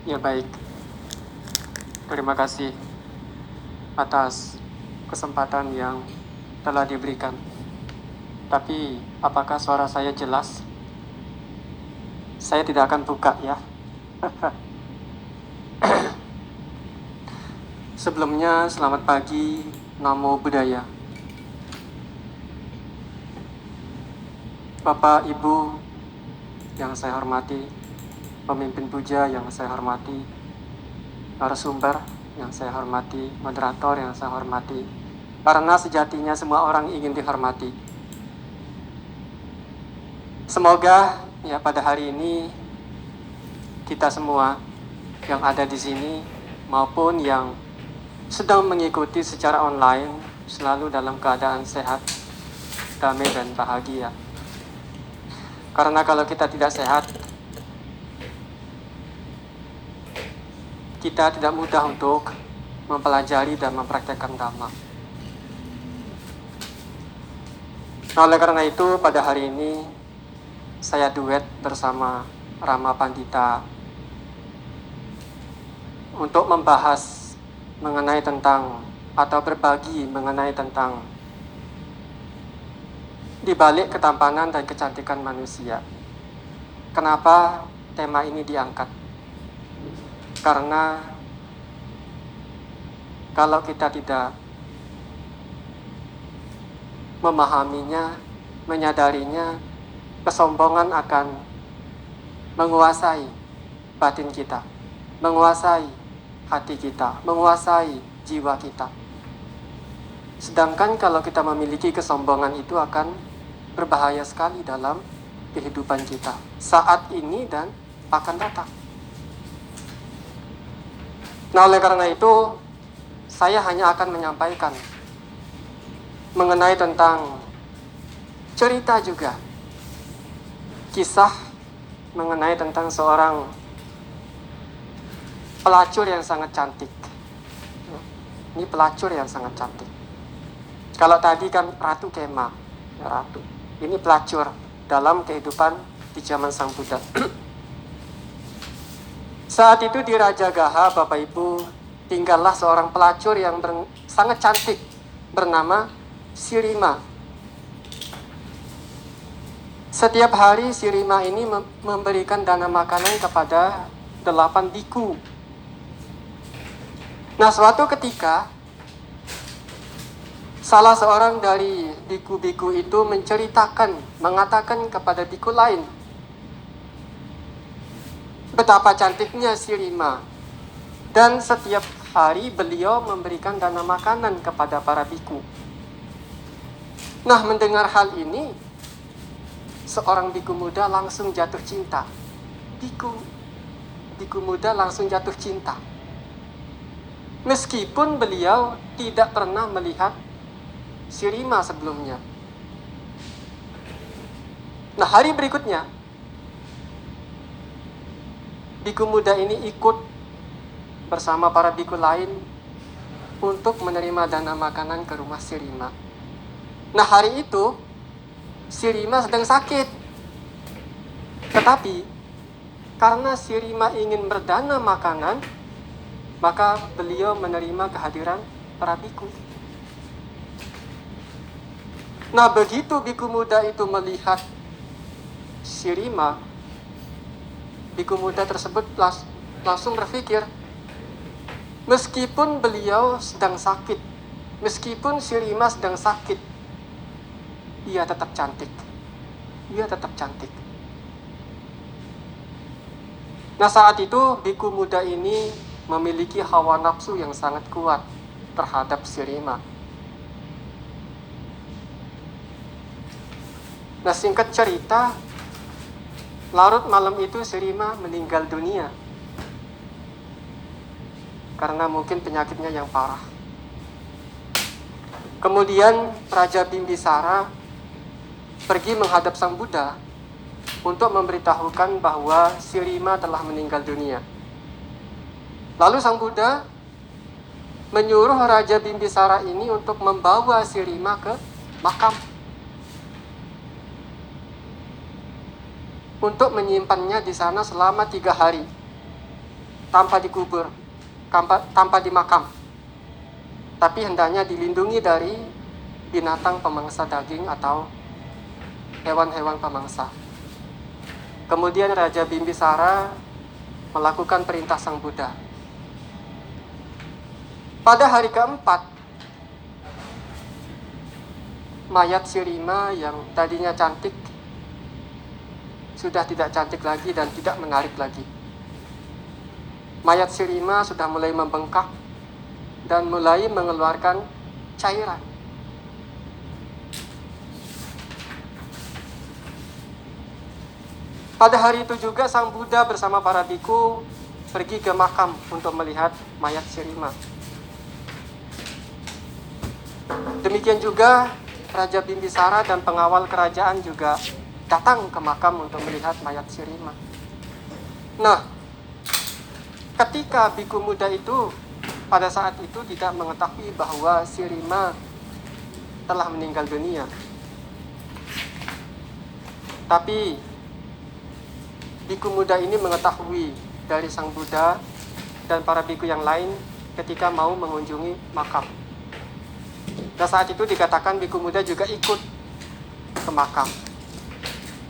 Ya baik, terima kasih atas kesempatan yang telah diberikan. Tapi apakah suara saya jelas? Saya tidak akan buka ya. Sebelumnya selamat pagi, Namo Buddhaya. Bapak, Ibu yang saya hormati, pemimpin puja yang saya hormati, narasumber yang saya hormati, moderator yang saya hormati, karena sejatinya semua orang ingin dihormati. Semoga ya pada hari ini kita semua yang ada di sini maupun yang sedang mengikuti secara online selalu dalam keadaan sehat, damai dan bahagia. Karena kalau kita tidak sehat, kita tidak mudah untuk mempelajari dan mempraktekkan Dhamma. Nah, oleh karena itu, pada hari ini saya duet bersama Rama Pandita untuk membahas mengenai tentang atau berbagi mengenai tentang di balik ketampanan dan kecantikan manusia. Kenapa tema ini diangkat? Karena kalau kita tidak memahaminya, menyadarinya, kesombongan akan menguasai batin kita, menguasai hati kita, menguasai jiwa kita. Sedangkan kalau kita memiliki kesombongan itu akan berbahaya sekali dalam kehidupan kita saat ini dan akan datang. Nah, oleh karena itu, saya hanya akan menyampaikan mengenai tentang cerita juga, kisah mengenai tentang seorang pelacur yang sangat cantik. Ini pelacur yang sangat cantik. Kalau tadi kan Ratu Kema, ya Ratu. Ini pelacur dalam kehidupan di zaman Sang Buddha. Saat itu di Rajagaha, Bapak Ibu, tinggallah seorang pelacur yang sangat cantik bernama Sirima. Setiap hari Sirima ini memberikan dana makanan kepada 8 biku. Nah, suatu ketika salah seorang dari biku-biku itu mengatakan kepada biku lain, betapa cantiknya Sirima. Dan setiap hari beliau memberikan dana makanan kepada para biku. Nah, mendengar hal ini, seorang biku muda langsung jatuh cinta. Biku muda langsung jatuh cinta. Meskipun beliau tidak pernah melihat Sirima sebelumnya. Nah, hari berikutnya, biku muda ini ikut bersama para biku lain untuk menerima dana makanan ke rumah Sirima. Nah, hari itu Sirima sedang sakit. Tetapi karena Sirima ingin berdana makanan, maka beliau menerima kehadiran para biku. Nah, begitu biku muda itu melihat Sirima, biku muda tersebut langsung berpikir, meskipun beliau sedang sakit, meskipun Sirima sedang sakit, ia tetap cantik. Ia tetap cantik. Nah, saat itu biku muda ini memiliki hawa nafsu yang sangat kuat terhadap Sirima. Nah, singkat cerita, larut malam itu Sirima meninggal dunia karena mungkin penyakitnya yang parah. Kemudian Raja Bimbisara pergi menghadap Sang Buddha untuk memberitahukan bahwa Sirima telah meninggal dunia. Lalu Sang Buddha menyuruh Raja Bimbisara ini untuk membawa Sirima ke makam untuk menyimpannya di sana selama 3 hari. tanpa dikubur, tanpa dimakam. Tapi hendaknya dilindungi dari binatang pemangsa daging atau hewan-hewan pemangsa. Kemudian Raja Bimbisara melakukan perintah Sang Buddha. Pada hari keempat, mayat Shirima yang tadinya cantik sudah tidak cantik lagi dan tidak menarik lagi. Mayat Shirima sudah mulai membengkak dan mulai mengeluarkan cairan. Pada hari itu juga Sang Buddha bersama para biku pergi ke makam untuk melihat mayat Shirima. Demikian juga Raja Bimbisara dan pengawal kerajaan juga datang ke makam untuk melihat mayat Shirima. Nah, ketika biku muda itu pada saat itu tidak mengetahui bahwa Shirima telah meninggal dunia. Tapi biku muda ini mengetahui dari Sang Buddha dan para biku yang lain ketika mau mengunjungi makam. Nah, saat itu dikatakan biku muda juga ikut ke makam.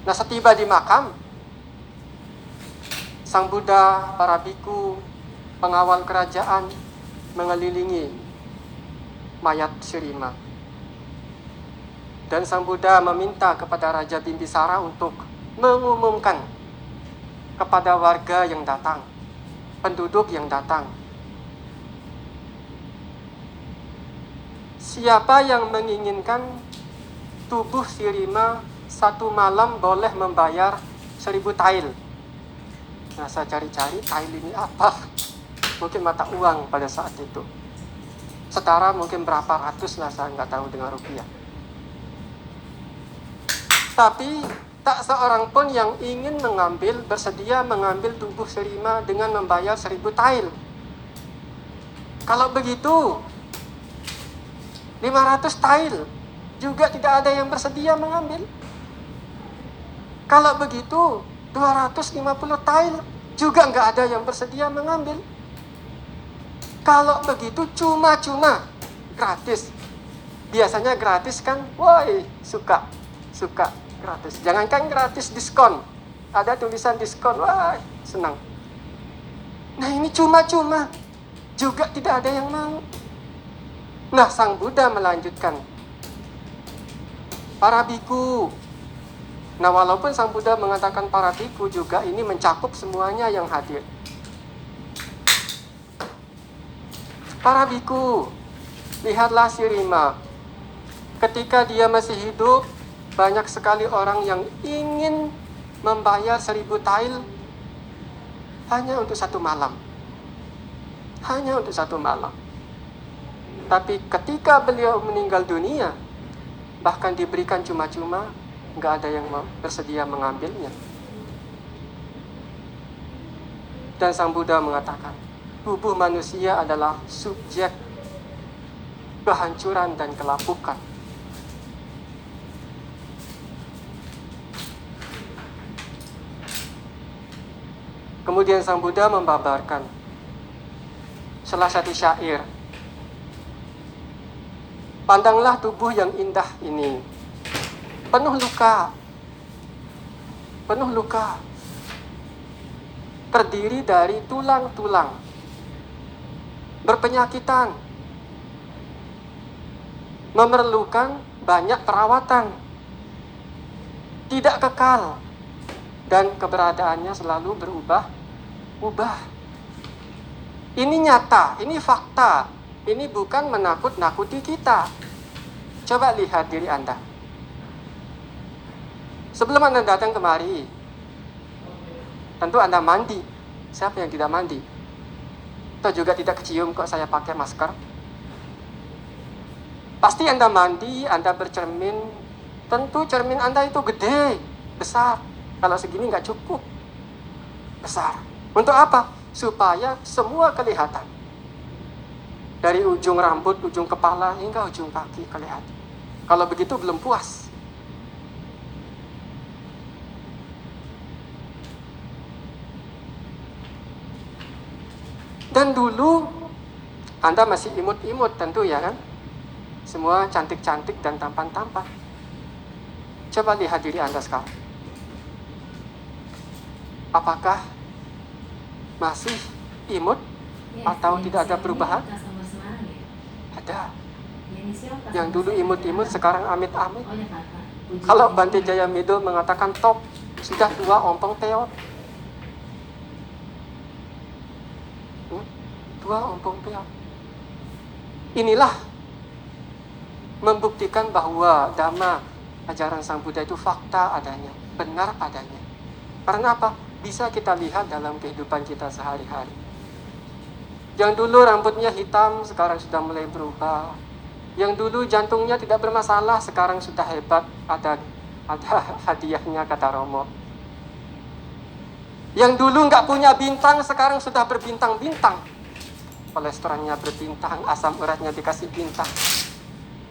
Nah, setiba di makam, Sang Buddha, para biku, pengawal kerajaan mengelilingi mayat Shirima. Dan Sang Buddha meminta kepada Raja Bimbisara untuk mengumumkan kepada warga yang datang, penduduk yang datang, siapa yang menginginkan tubuh Shirima satu malam boleh membayar 1000 tael. Nah, saya cari-cari tael ini apa? Mungkin mata uang pada saat itu. Setara mungkin berapa ratus lah, saya nggak tahu dengan rupiah. Tapi tak seorang pun yang ingin bersedia mengambil tubuh Shirima dengan membayar 1000 tael. Kalau begitu, 500 tael juga tidak ada yang bersedia mengambil. Kalau begitu, 250 tael juga nggak ada yang bersedia mengambil. Kalau begitu cuma-cuma, gratis. Biasanya gratis kan, woi, suka gratis. Jangankan gratis, diskon. Ada tulisan diskon, wah, senang. Nah, ini cuma-cuma, juga tidak ada yang mau. Nah, Sang Buddha melanjutkan, para biku. Nah, walaupun Sang Buddha mengatakan para biku, juga ini mencakup semuanya yang hadir. Para biku, lihatlah Shirima. Ketika dia masih hidup, banyak sekali orang yang ingin membayar 1000 tael hanya untuk satu malam. Hanya untuk satu malam. Tapi ketika beliau meninggal dunia, bahkan diberikan cuma-cuma, nggak ada yang bersedia mengambilnya. Dan Sang Buddha mengatakan, tubuh manusia adalah subjek kehancuran dan kelapukan. Kemudian Sang Buddha membabarkan salah satu syair. Pandanglah tubuh yang indah ini, penuh luka, terdiri dari tulang-tulang, berpenyakitan, memerlukan banyak perawatan, tidak kekal, dan keberadaannya selalu berubah-ubah. Ini nyata, ini fakta, ini bukan menakut-nakuti kita. Coba lihat diri Anda. Sebelum Anda datang kemari, tentu Anda mandi. Siapa yang tidak mandi? Atau juga tidak kecium kok saya pakai masker? Pasti Anda mandi, Anda bercermin. Tentu cermin Anda itu gede, besar. Kalau segini nggak cukup, besar. Untuk apa? Supaya semua kelihatan. Dari ujung rambut, ujung kepala, hingga ujung kaki kelihatan. Kalau begitu belum puas. Dan dulu Anda masih imut-imut tentu ya kan? Semua cantik-cantik dan tampan-tampan. Coba lihat diri Anda sekarang. Apakah masih imut atau tidak ada perubahan? Ada. Yang dulu imut-imut sekarang amit-amit. Kalau Bante Jayamido mengatakan top, sudah 2 ompong peot. 2 ompong peot. Inilah membuktikan bahwa Dhamma, ajaran Sang Buddha itu fakta adanya, benar adanya. Karena apa? Bisa kita lihat dalam kehidupan kita sehari-hari. Yang dulu rambutnya hitam, sekarang sudah mulai berubah. Yang dulu jantungnya tidak bermasalah, sekarang sudah hebat, ada hadiahnya, kata Romo. Yang dulu nggak punya bintang, sekarang sudah berbintang-bintang. Kolesterolnya berbintang, asam uratnya dikasih bintang,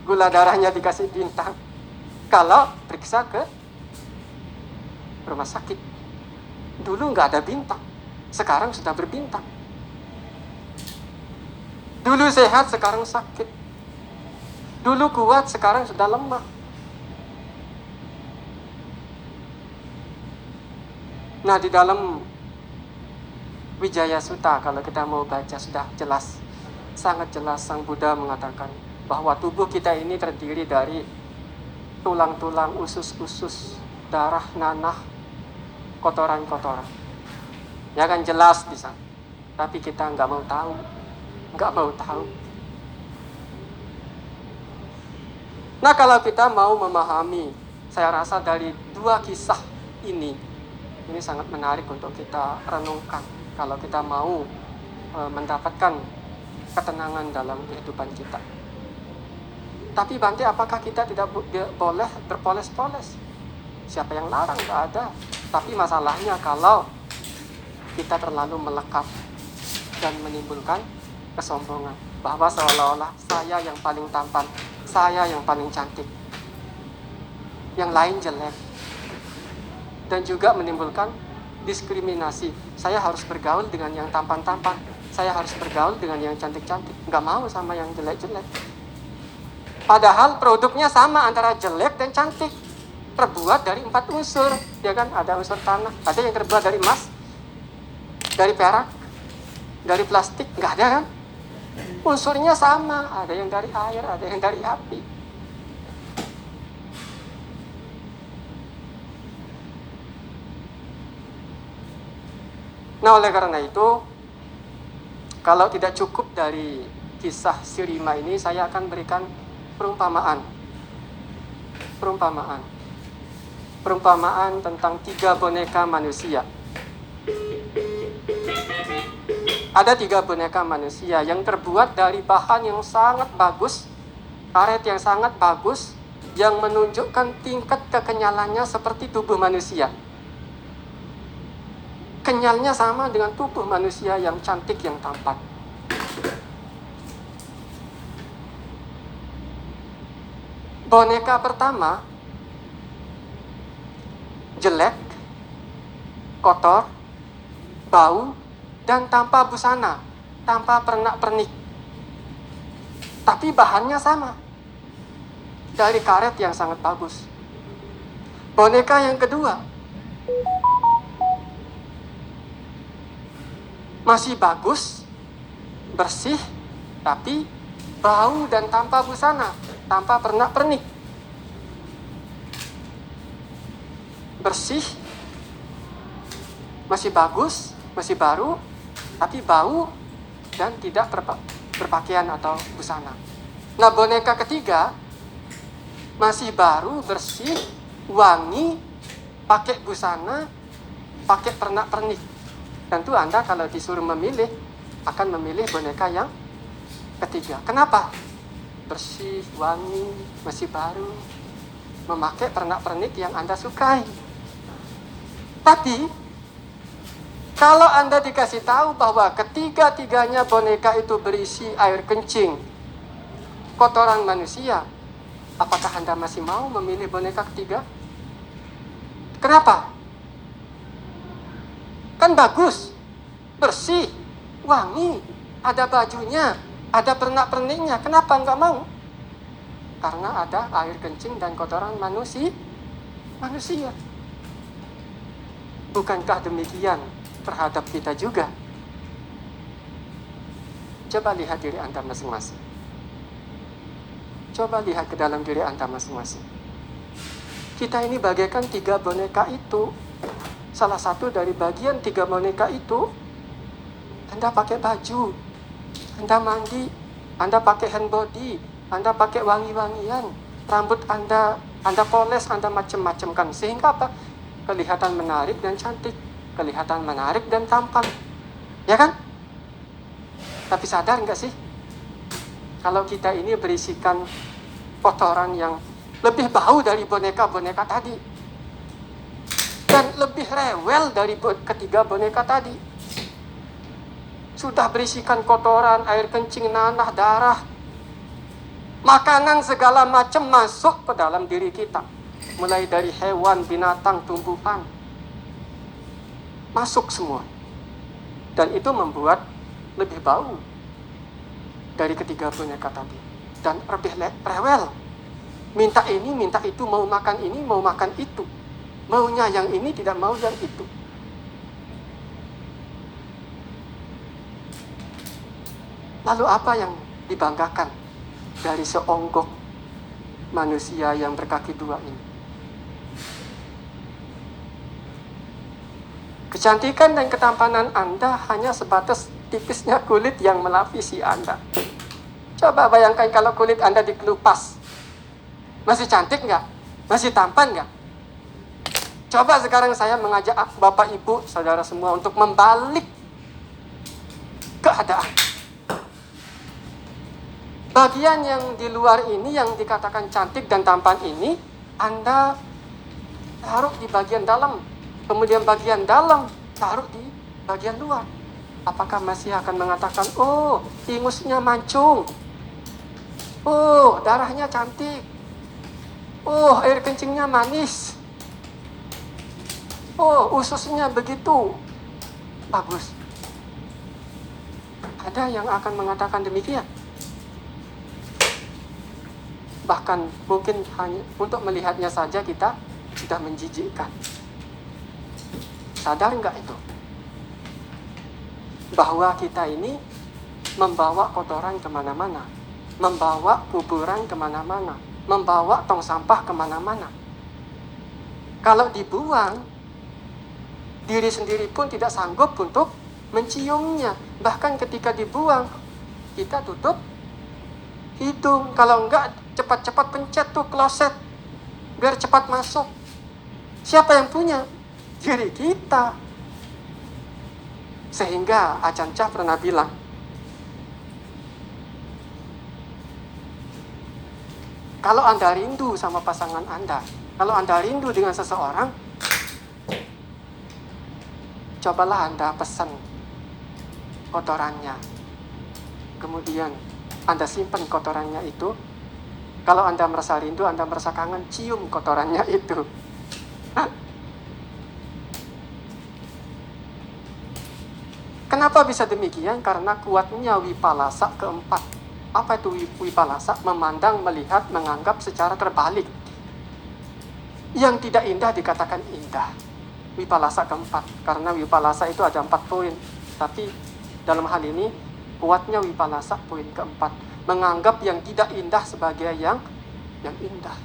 gula darahnya dikasih bintang. Kalau periksa ke rumah sakit, dulu nggak ada bintang, sekarang sudah berbintang. Dulu sehat, sekarang sakit. Dulu kuat, sekarang sudah lemah. Nah, di dalam Wijaya Sutta, kalau kita mau baca, sudah jelas, sangat jelas Sang Buddha mengatakan bahwa tubuh kita ini terdiri dari tulang-tulang, usus-usus, darah, nanah, kotoran-kotoran. Ya kan, jelas di sana. Tapi kita nggak mau tahu. Nah, kalau kita mau memahami, saya rasa dari 2 kisah ini sangat menarik untuk kita renungkan. Kalau kita mau mendapatkan ketenangan dalam kehidupan kita. Tapi Bante, apakah kita tidak boleh berpoles-poles? Siapa yang larang? Nggak ada. Tapi masalahnya kalau kita terlalu melekat dan menimbulkan kesombongan, bahwa seolah-olah saya yang paling tampan, saya yang paling cantik, yang lain jelek. Dan juga menimbulkan diskriminasi. Saya harus bergaul dengan yang tampan-tampan, saya harus bergaul dengan yang cantik-cantik, nggak mau sama yang jelek-jelek. Padahal produknya sama antara jelek dan cantik, terbuat dari 4 unsur, ya kan? Ada unsur tanah, ada yang terbuat dari emas, dari perak, dari plastik, nggak ada kan? Unsurnya sama, ada yang dari air, ada yang dari api. Nah, oleh karena itu, kalau tidak cukup dari kisah Sirima ini, saya akan berikan perumpamaan tentang 3 boneka manusia. Ada 3 boneka manusia yang terbuat dari bahan yang sangat bagus, karet yang sangat bagus, yang menunjukkan tingkat kekenyalannya seperti tubuh manusia. Kenyalnya sama dengan tubuh manusia yang cantik, yang tampan. Boneka pertama jelek, kotor, bau, dan tanpa busana, tanpa pernak-pernik. Tapi bahannya sama, dari karet yang sangat bagus. Boneka yang kedua masih bagus, bersih, tapi bau dan tanpa busana, tanpa pernak-pernik. Bersih, masih bagus, masih baru, tapi bau dan tidak berpakaian atau busana. Nah, boneka ketiga masih baru, bersih, wangi, pakai busana, pakai pernak-pernik. Tentu Anda kalau disuruh memilih, akan memilih boneka yang ketiga. Kenapa? Bersih, wangi, masih baru, memakai pernak-pernik yang Anda sukai. Tapi kalau Anda dikasih tahu bahwa ketiga-tiganya boneka itu berisi air kencing, kotoran manusia, apakah Anda masih mau memilih boneka ketiga? Kenapa? Kan bagus, bersih, wangi, ada bajunya, ada pernak-perniknya. Kenapa nggak mau? Karena ada air kencing dan kotoran manusia. Bukankah demikian terhadap kita juga? Coba lihat diri Anda masing-masing. Coba lihat ke dalam diri Anda masing-masing. Kita ini bagaikan 3 boneka itu. Salah satu dari bagian 3 boneka itu, Anda pakai baju, Anda mandi, Anda pakai hand body, Anda pakai wangi-wangian, rambut Anda poles, Anda macam-macam kan. Sehingga apa? Kelihatan menarik dan cantik, kelihatan menarik dan tampan. Ya kan? Tapi sadar nggak sih? Kalau kita ini berisikan kotoran yang lebih bau dari boneka-boneka tadi. Dan lebih rewel dari ketiga boneka tadi. Sudah berisikan kotoran, air kencing, nanah, darah. Makanan segala macam masuk ke dalam diri kita. Mulai dari hewan, binatang, tumbuhan. Masuk semua. Dan itu membuat lebih bau dari ketiga boneka tadi. Dan lebih rewel. Minta ini, minta itu, mau makan ini, mau makan itu. Maunya yang ini, tidak mau yang itu. Lalu apa yang dibanggakan dari seonggok manusia yang berkaki 2 ini? Kecantikan dan ketampanan Anda hanya sebatas tipisnya kulit yang melapisi Anda. Coba bayangkan kalau kulit Anda dikelupas. Masih cantik nggak? Masih tampan nggak? Coba sekarang saya mengajak Bapak Ibu, saudara semua untuk membalik keadaan. Bagian yang di luar ini, yang dikatakan cantik dan tampan ini, Anda taruh di bagian dalam. Kemudian bagian dalam taruh di bagian luar. Apakah masih akan mengatakan, oh, ingusnya mancung. Oh, darahnya cantik. Oh, air kencingnya manis. Oh, ususnya begitu bagus. Ada yang akan mengatakan demikian. Bahkan mungkin hanya untuk melihatnya saja kita sudah menjijikkan. Sadar nggak itu? Bahwa kita ini membawa kotoran kemana-mana. Membawa kuburan kemana-mana. Membawa tong sampah kemana-mana. Kalau dibuang, diri sendiri pun tidak sanggup untuk menciumnya. Bahkan ketika dibuang, kita tutup hidung. Kalau enggak, cepat-cepat pencet tuh kloset, biar cepat masuk. Siapa yang punya? Diri kita. Sehingga Acan Cah pernah bilang, kalau Anda rindu sama pasangan Anda, kalau Anda rindu dengan seseorang, cobalah Anda pesan kotorannya. Kemudian Anda simpan kotorannya itu. Kalau Anda merasa rindu, Anda merasa kangen, cium kotorannya itu. Kenapa bisa demikian? Karena kuatnya wipalasa keempat. Apa itu wipalasa? Memandang, melihat, menganggap secara terbalik. Yang tidak indah dikatakan indah. Wipalasa keempat. Karena wipalasa itu ada 4 poin. Tapi dalam hal ini, kuatnya wipalasa poin keempat. Menganggap yang tidak indah sebagai yang indah.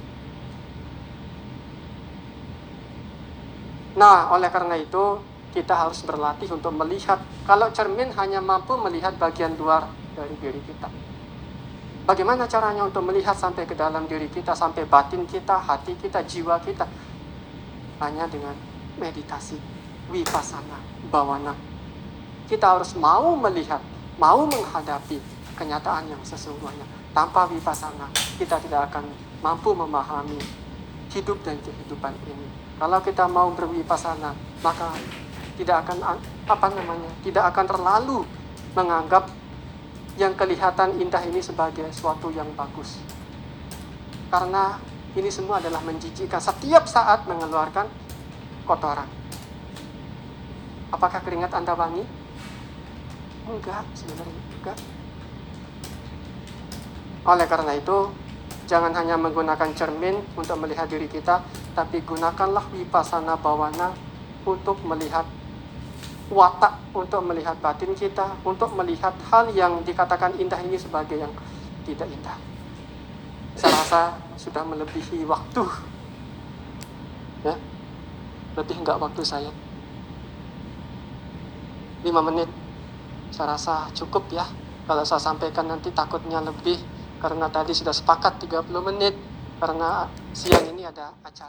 Nah, oleh karena itu, kita harus berlatih untuk melihat. Kalau cermin hanya mampu melihat bagian luar dari diri kita. Bagaimana caranya untuk melihat sampai ke dalam diri kita, sampai batin kita, hati kita, jiwa kita? Hanya dengan meditasi, vipassana, bhavana. Kita harus mau melihat, mau menghadapi kenyataan yang sesungguhnya. Tanpa vipassana, kita tidak akan mampu memahami hidup dan kehidupan ini. Kalau kita mau bervipassana, maka tidak akan tidak akan terlalu menganggap yang kelihatan indah ini sebagai sesuatu yang bagus. Karena ini semua adalah menjijikkan, setiap saat mengeluarkan kotoran. Apakah keringat Anda wangi? Enggak, sebenarnya enggak. Oleh karena itu, jangan hanya menggunakan cermin untuk melihat diri kita, tapi gunakanlah vipassana bawana untuk melihat watak, untuk melihat batin kita, untuk melihat hal yang dikatakan indah ini sebagai yang tidak indah. Saya rasa sudah melebihi waktu. Ya, lebih enggak waktu saya. 5 menit. Saya rasa cukup ya. Kalau saya sampaikan nanti takutnya lebih, karena tadi sudah sepakat 30 menit, karena siang ini ada acara.